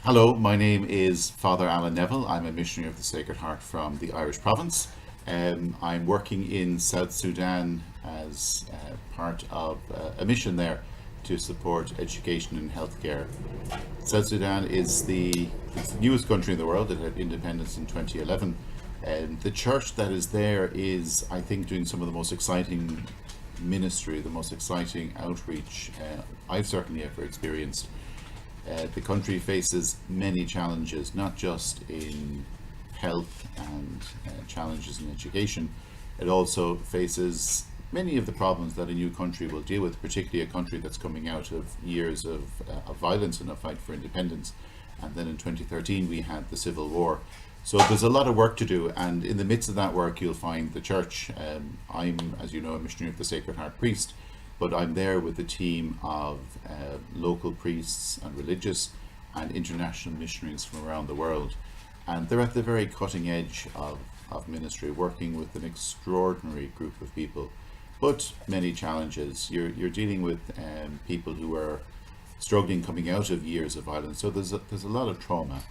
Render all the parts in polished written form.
Hello, my name is Father Alan Neville. I'm a missionary of the Sacred Heart from the Irish province. I'm working in South Sudan as part of a mission there to support education and healthcare. South Sudan is it's the newest country in the world. It had independence in 2011. And the church that is there is, I think, doing some of the most exciting ministry, the most exciting outreach I've certainly ever experienced. The country faces many challenges, not just in health and challenges in education. It also faces many of the problems that a new country will deal with, particularly a country that's coming out of years of violence and a fight for independence. And then in 2013 we had the Civil War. So there's a lot of work to do, and in the midst of that work you'll find the church. I'm, as you know, a missionary of the Sacred Heart priest, but I'm there with a team of local priests and religious and international missionaries from around the world. And they're at the very cutting edge of ministry, working with an extraordinary group of people, but many challenges. You're dealing with people who are struggling coming out of years of violence, so there's a lot of trauma.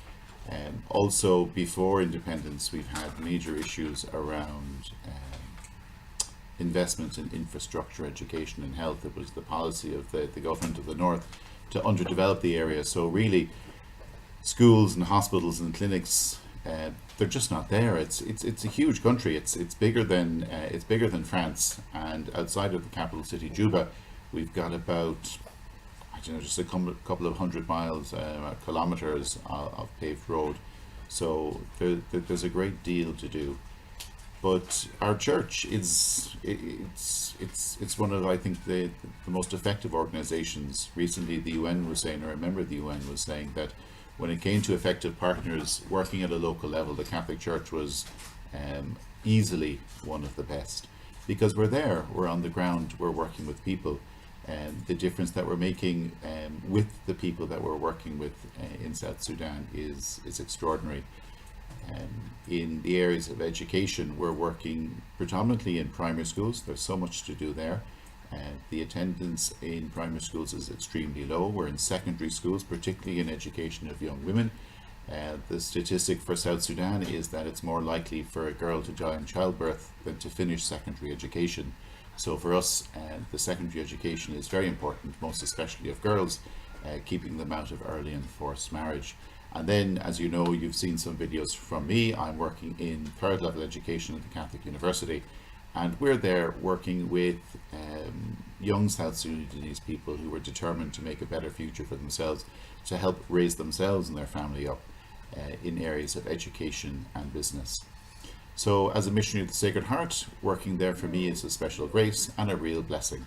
Also, before independence, we've had major issues around investment in infrastructure, education and health. It was the policy of the government of the North to underdevelop the area. So really, schools and hospitals and clinics, they're just not there. It's a huge country. It's bigger than France, and outside of the capital city, Juba, we've got about, I don't know, just a couple of 100 miles, kilometers of paved road. So there's a great deal to do. But our church it's one of, I think, the most effective organizations. Recently the UN was saying, or a member of the UN was saying, that when it came to effective partners working at a local level, the Catholic Church was easily one of the best, because we're on the ground, we're working with people, and the difference that we're making with the people that we're working with in South Sudan is extraordinary. In the areas of education, we're working predominantly in primary schools. There's so much to do there. The attendance in primary schools is extremely low. We're in secondary schools, particularly in education of young women. The statistic for South Sudan is that it's more likely for a girl to die in childbirth than to finish secondary education. So for us, the secondary education is very important, most especially of girls, keeping them out of early and forced marriage. And then, as you know, you've seen some videos from me. I'm working in third level education at the Catholic University, and we're there working with young South Sudanese people who are determined to make a better future for themselves, to help raise themselves and their family up in areas of education and business. So as a missionary of the Sacred Heart, working there for me is a special grace and a real blessing.